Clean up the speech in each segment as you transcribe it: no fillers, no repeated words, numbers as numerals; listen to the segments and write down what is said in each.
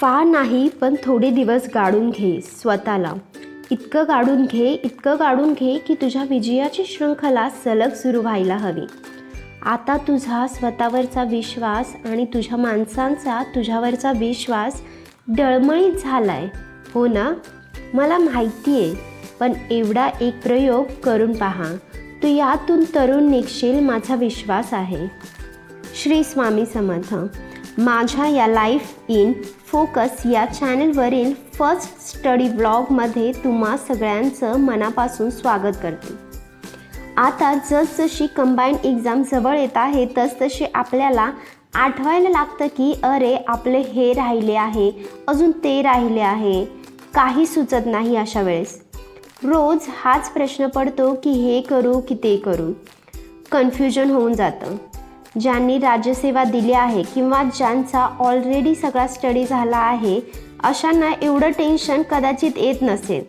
फार नाही पण थोडे दिवस गाडून घे स्वतःला. इतकं गाडून घे की तुझ्या विजयाची शृंखला सलग सुरू व्हायला हवी. आता तुझा स्वतःवरचा विश्वास आणि तुझ्या माणसांचा तुझ्यावरचा विश्वास डळमळीत झालाय, हो ना? मला माहिती आहे, पण एवढा एक प्रयोग करून पहा. तू यातून तरुण निघशील, माझा विश्वास आहे. श्री स्वामी समर्थ. माझ्या या लाईफ इन फोकस या चॅनलवरील फर्स्ट स्टडी ब्लॉगमध्ये तुम्हा सगळ्यांचं मनापासून स्वागत करते. आता जसजशी कंबाईंड एक्झाम जवळ येत आहे तसतशी आपल्याला आठवायला लागतं की अरे आपले हे राहिले आहे, अजून ते राहिले आहे, काही सुचत नाही. अशा वेळेस रोज हाच प्रश्न पडतो की हे करू की ते करू. कन्फ्युजन होऊन जातं. ज्यांनी राज्यसेवा दिली आहे किंवा ज्यांचा ऑलरेडी सगळा स्टडी झाला आहे अशांना एवढं टेन्शन कदाचित येत नसेल,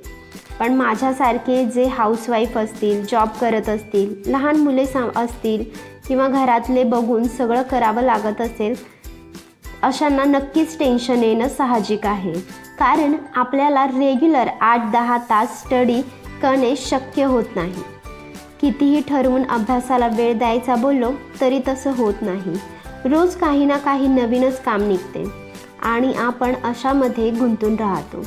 पण माझ्यासारखे जे हाऊसवाईफ असतील, जॉब करत असतील, लहान मुले असतील किंवा घरातले बघून सगळं करावं लागत असेल अशांना नक्कीच टेन्शन येणं साहजिक आहे. कारण आपल्याला रेग्युलर 8-10 तास स्टडी करणे शक्य होत नाही. कितीही ठरवून अभ्यासाला वेळ द्यायचा बोललो तरी तसं होत नाही. रोज काही ना काही नवीनच काम निघते आणि आपण अशामध्ये गुंतून राहतो.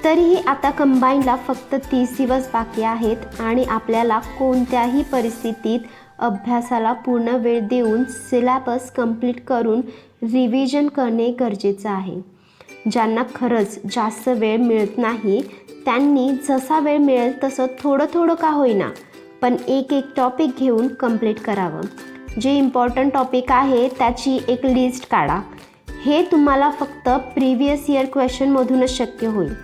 तरीही आता कंबाईंडला फक्त 30 दिवस बाकी आहेत आणि आपल्याला कोणत्याही परिस्थितीत अभ्यासाला पूर्ण वेळ देऊन सिलेबस कंप्लीट करून रिव्हिजन करणे गरजेचं आहे. ज्यांना खरंच जास्त वेळ मिळत नाही त्यांनी जसा वेळ मिळेल तसं थोडं थोडं का होईना पण एक टॉपिक घेऊन कंप्लीट करावं. जे इम्पॉर्टंट टॉपिक आहे त्याची एक लिस्ट काढा. हे तुम्हाला फक्त प्रिव्हियस इयर क्वेश्चनमधूनच शक्य होईल.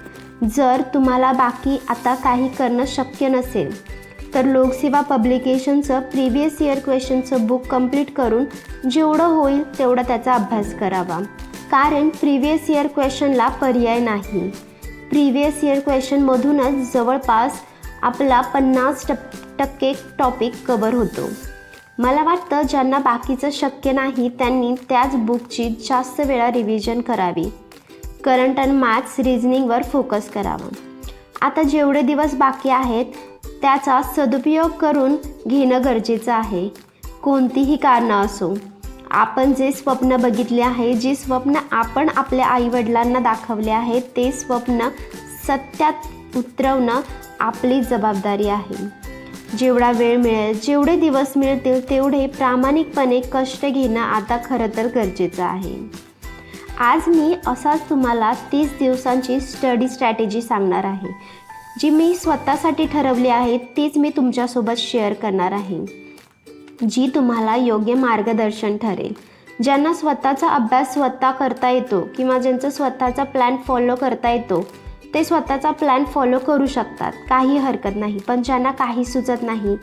जर तुम्हाला बाकी आता काही करणं शक्य नसेल तर लोकसेवा पब्लिकेशनचं प्रिव्हियस इयर क्वेश्चनचं बुक कंप्लीट करून जेवढं होईल तेवढा त्याचा अभ्यास करावा. कारण प्रिव्हियस इयर क्वेश्चनला पर्याय नाही. प्रिव्हियस इयर क्वेश्चनमधूनच जवळपास आपला 50% टॉपिक कवर होतो. मला वाटतं ज्यांना बाकीचं शक्य नाही त्यांनी त्याच बुकची जास्त वेळा रिव्हिजन करावी. करंट अँड मॅथ्स रिझनिंगवर फोकस करावा. आता जेवढे दिवस बाकी आहेत त्याचा सदुपयोग करून घेणं गरजेचं आहे. कोणतीही कारणं असो, आपण जे स्वप्न बघितले आहे, जे स्वप्न आपण आपल्या आईवडिलांना दाखवले आहे ते स्वप्न सत्यात उतरवणं आपली जबाबदारी आहे. जेवढा वेळ मिळेल, जेवढे दिवस मिळतील तेवढे प्रामाणिकपणे कष्ट घेणं आता खरं तर गरजेचं आहे. आज मी असाच तुम्हाला 30 दिवसांची स्टडी स्ट्रॅटेजी सांगणार आहे. जी मी स्वतःसाठी ठरवली आहे तीच मी तुमच्यासोबत शेअर करणार आहे, जी तुम्हाला योग्य मार्गदर्शन ठरेल. ज्यांना स्वतःचा अभ्यास स्वतः करता येतो किंवा ज्यांचा स्वतःचा प्लॅन फॉलो करता येतो ते स्वतःचा प्लॅन फॉलो करू शकतात, काही हरकत नाही. पण ज्यांना काही सुचत नाही,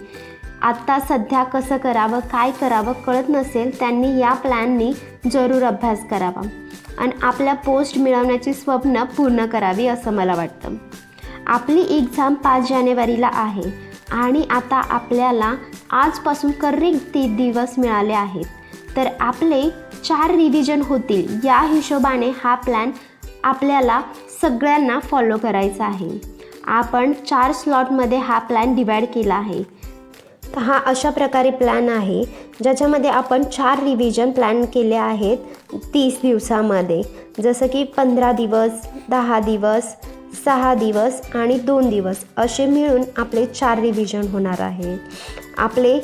आत्ता सध्या कसं करावं, काय करावं कळत नसेल त्यांनी या प्लॅननी जरूर अभ्यास करावा आणि आपल्या पोस्ट मिळवण्याची स्वप्न पूर्ण करावी असं मला वाटतं. आपली एक्झाम 5 जानेवारीला आहे आणि आता आपल्याला आजपासून करेक्ट 30 दिवस मिळाले आहेत. तर आपले 4 रिव्हिजन होतील या हिशोबाने हा प्लॅन आपल्याला सगळ्यांना फॉलो करायचा आहे. आपण 4 स्लॉटमध्ये हा प्लॅन डिवाईड केला आहे. हा अशा प्रकारे प्लॅन आहे ज्याच्यामध्ये आपण 4 रिव्हिजन प्लॅन केले आहेत 30 दिवसामध्ये. जसं की 15 दिवस, 10 दिवस, 6 दिवस आणि 2 दिवस असे मिळून आपले 4 रिव्हिजन होणार आहे. आपले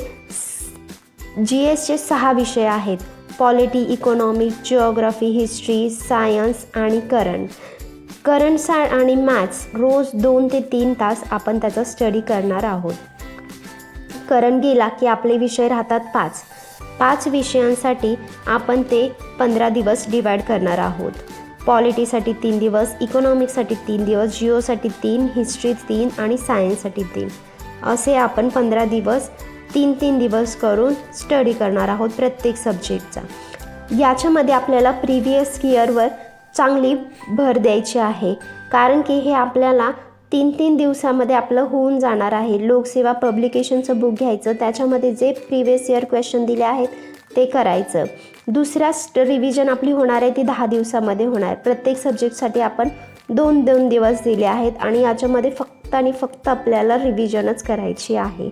GSचे 6 विषय आहेत: polity, economic, geography, history, science आणि करंट आणि मॅथ्स रोज 2 ते 3 तास आपण त्याचा स्टडी करणार आहोत. करंट गेला की आपले विषय राहतात 5 विषयांसाठी आपण ते 15 दिवस डिवाईड करणार आहोत. पॉलिटीसाठी 3 दिवस, इकॉनॉमिक्ससाठी 3 दिवस, जिओसाठी 3, हिस्ट्री 3 आणि सायन्ससाठी 3 असे आपण 15 दिवस 3 दिवस करून स्टडी करणार आहोत प्रत्येक सब्जेक्टचा. याच्यामध्ये आपल्याला प्रिव्हियस इयरवर चांगली भर द्यायची आहे कारण की हे आपल्याला 3 दिवसामध्ये आपलं होऊन जाणार आहे. लोकसेवा पब्लिकेशनचं बुक घ्यायचं, त्याच्यामध्ये जे प्रिव्हियस इयर क्वेश्चन दिले आहेत ते करायचं. दुसऱ्या रिव्हिजन आपली होणार आहे ती 10 दिवसामध्ये होणार. प्रत्येक सब्जेक्टसाठी आपण 2-2 दिवस दिले आहेत आणि याच्यामध्ये फक्त आणि फक्त आपल्याला रिव्हिजनच करायची आहे.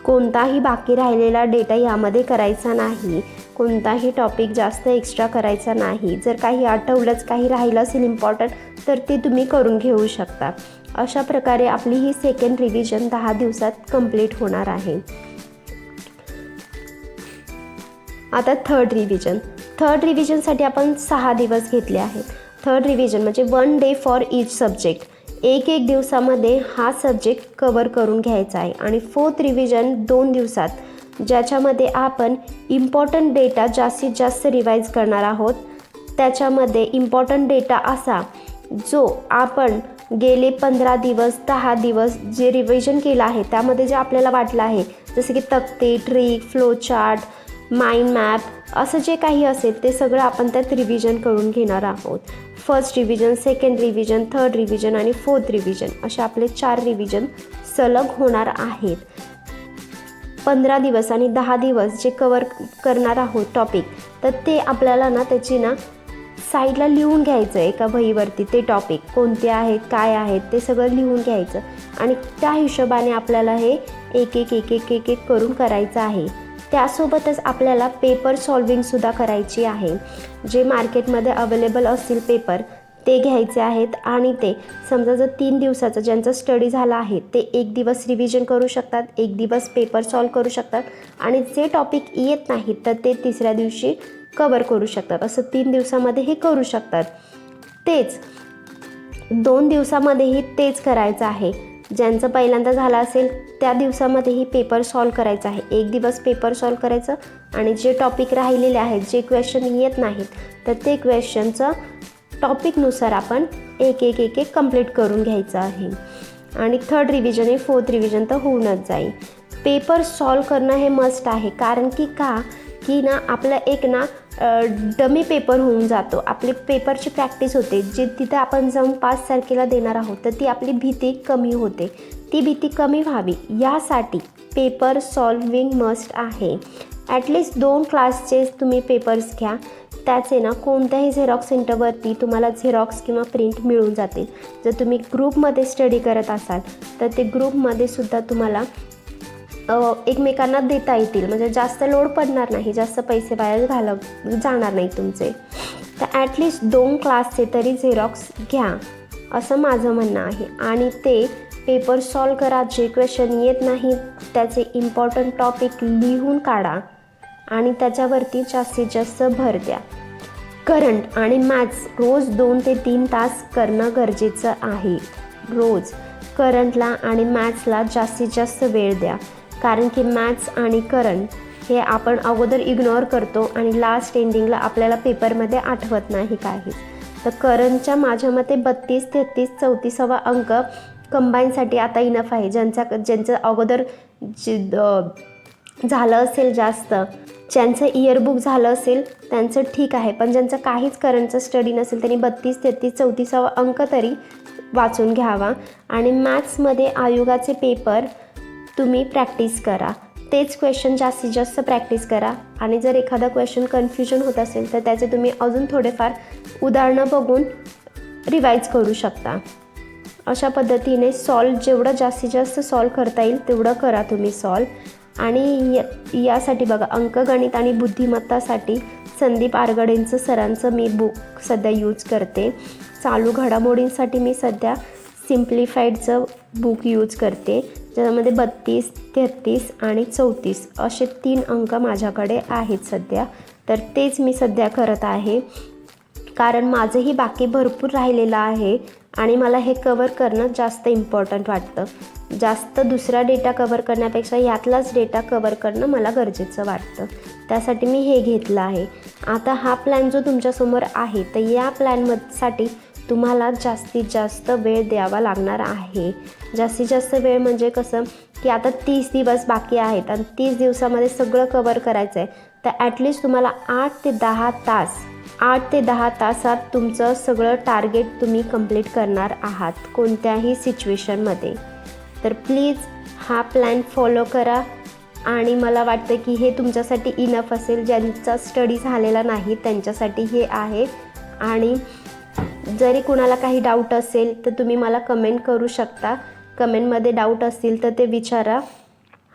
कोणताही बाकी राहिलेला डेटा यामध्ये करायचा नाही, कोणताही टॉपिक जास्त एक्स्ट्रा करायचा नाही. जर काही आठवलंच, काही राहिलं असेल इम्पॉर्टंट तर ते तुम्ही करून घेऊ शकता. अशा प्रकारे आपली ही सेकंड रिव्हिजन 10 दिवसात कंप्लीट होणार आहे. आता थर्ड रिव्हिजनसाठी आपण 6 दिवस घेतले आहेत. थर्ड रिव्हिजन म्हणजे 1 डे फॉर ईच सब्जेक्ट. एक दिवसामध्ये हा सब्जेक्ट कवर करून घ्यायचा आहे. आणि फोर्थ रिव्हिजन 2 दिवसात, ज्याच्यामध्ये आपण इम्पॉर्टंट डेटा जास्तीत जास्त रिवाईज करणार आहोत. त्याच्यामध्ये इम्पॉर्टंट डेटा असा जो आपण गेले 15 दिवस 10 दिवस जे रिव्हिजन केलं आहे त्यामध्ये जे आपल्याला वाटलं आहे, जसं की तक्ते, trick, flow chart, mind map, असं जे काही असेल ते सगळं आपण त्यात रिव्हिजन करून घेणार आहोत. First revision, second revision, third revision आणि फोर्थ रिव्हिजन असे आपले 4 रिव्हिजन सलग होणार आहेत. 15 दिवस आणि 10 दिवस जे कवर करणार आहोत टॉपिक, तर ते आपल्याला ना त्याची ना साईडला लिहून घ्यायचं आहे एका वहीवरती. ते टॉपिक कोणते आहेत, काय आहेत ते सगळं लिहून घ्यायचं आणि त्या हिशोबाने आपल्याला हे एक एक करून करायचं आहे. त्यासोबतच आपल्याला पेपर सॉल्विंगसुद्धा करायची आहे. जे मार्केटमध्ये अवेलेबल असतील पेपर ते घ्यायचे आहेत आणि ते समजा जर 3 दिवसाचा ज्यांचा स्टडी झाला आहे ते 1 दिवस रिव्हिजन करू शकतात, 1 दिवस पेपर सॉल्व करू शकतात आणि जे टॉपिक येत नाहीत तर ते तिसऱ्या दिवशी कवर करू शकतात. असं 3 दिवसामध्ये हे करू शकतात. तेच 2 दिवसामध्येही तेच करायचं आहे. ज्यांचं पहिल्यांदा झालं असेल त्या दिवसामध्येही पेपर सॉल्व करायचा आहे. 1 दिवस पेपर सॉल्व करायचं आणि जे टॉपिक राहिलेले आहेत, जे क्वेश्चन येत नाहीत तर ते क्वेश्चनचं टॉपिकनुसार आपण एक कंप्लीट करून घ्यायचं आहे. आणि थर्ड रिव्हिजन आणि फोर्थ रिव्हिजन तर होऊनच जाईल. पेपर सॉल्व करणं हे मस्ट आहे. कारण की ना आपलं एक ना डमी पेपर होऊन जातो. आपली पेपरची प्रॅक्टिस होते. जे तिथे आपण जाऊन 5 तारखेला देणार आहोत तर ती आपली भीती कमी होते. ती भीती कमी व्हावी यासाठी पेपर सॉल्विंग मस्ट आहे. ॲटलिस्ट 2 क्लासचे तुम्ही पेपर्स घ्या. त्याचे ना कोणत्याही झेरॉक्स सेंटरवरती तुम्हाला झेरॉक्स किंवा प्रिंट मिळून जातील. जर तुम्ही ग्रुपमध्ये स्टडी करत असाल तर ते ग्रुपमध्ये सुद्धा तुम्हाला एकमेकांना देता येतील. म्हणजे जास्त लोड पडणार नाही, जास्त पैसे वाया जाणार नाही तुमचे. तर ॲटलिस्ट 2 क्लासचे तरी झेरॉक्स घ्या असं माझं म्हणणं आहे. आणि ते पेपर सॉल्व करा. जे क्वेश्चन येत नाही त्याचे इम्पॉर्टंट टॉपिक लिहून काढा आणि त्याच्यावरती जास्तीत जास्त भर द्या. करंट आणि मॅथ्स रोज 2 ते 3 तास करणं गरजेचं आहे. रोज करंटला आणि मॅथ्सला जास्तीत जास्त वेळ द्या. कारण की मॅथ्स आणि करंट हे आपण अगोदर इग्नोर करतो आणि लास्ट एंडिंगला आपल्याला पेपरमध्ये आठवत नाही काहीच. तर करंटच्या माझ्या मते 32, 33, 34 अंक कंबाईनसाठी आता इनफ आहे. ज्यांचं अगोदर झालं असेल जास्त, ज्यांचं इयरबुक झालं असेल त्यांचं ठीक आहे. पण ज्यांचं काहीच करंटचं स्टडी नसेल त्यांनी 32, 33, 34 अंक तरी वाचून घ्यावा. आणि मॅथ्समध्ये आयोगाचे पेपर तुम्ही प्रॅक्टिस करा. तेच क्वेश्चन जास्तीत जास्त प्रॅक्टिस करा. आणि जर एखादा क्वेश्चन कन्फ्युजन होत असेल तर त्याचे तुम्ही अजून थोडेफार उदाहरणं बघून रिवाईज करू शकता. अशा पद्धतीने जेवढं जास्तीत जास्त सॉल्व करता येईल तेवढं करा तुम्ही सॉल्व. आणि यासाठी बघा अंकगणित आणि बुद्धिमत्तासाठी संदीप आरगडेंचं सरांचं मी बुक सध्या यूज करते. चालू घडामोडींसाठी मी सध्या सिम्प्लिफाईडचं बुक यूज करते, ज्यामध्ये 32, 33 आणि 34 असे 3 अंक माझ्याकडे आहेत सध्या. तर तेच मी सध्या करत आहे. कारण माझंही बाकी भरपूर राहिलेलं आहे आणि मला हे कवर करणं जास्त इम्पॉर्टंट वाटतं. जास्त दुसरा डेटा कवर करण्यापेक्षा यातलाच डेटा कवर करणं मला गरजेचं वाटतं. त्यासाठी मी हे घेतलं आहे. आता हा प्लॅन जो तुमच्यासमोर आहे तर या प्लॅनसाठी तुम्हाला जास्तीत जास्त वेळ द्यावा लागणार आहे. जास्तीत जास्त वेळ म्हणजे कसं की आता 30 दिवस बाकी आहेत आणि 30 दिवसामध्ये सगळं कवर करायचं आहे. तर ॲटलिस्ट तुम्हाला 8 ते 10 तासात तुमचं सगळं टार्गेट तुम्ही कंप्लीट करणार आहात कोणत्याही सिच्युएशनमध्ये. तर प्लीज हा प्लॅन फॉलो करा. आणि मला वाटतं की हे तुमच्यासाठी इनफ असेल. ज्यांचा स्टडी झालेला नाही त्यांच्यासाठी हे आहे. आणि जरी कुणाला काही डाऊट असेल तर तुम्ही मला कमेंट करू शकता. कमेंटमध्ये डाऊट असतील तर ते विचारा.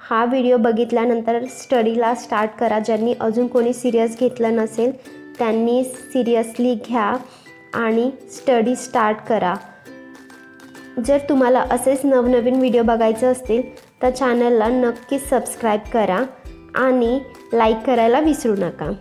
हा व्हिडिओ बघितल्यानंतर स्टडीला स्टार्ट करा. ज्यांनी अजून कोणी सिरियस घेतलं नसेल त्यांनी सिरियसली घ्या आणि स्टडी स्टार्ट करा. जर तुम्हाला असेच नवनवीन व्हिडिओ बघायचे असतील तर चॅनलला नक्कीच सबस्क्राईब करा आणि लाईक करायला विसरू नका.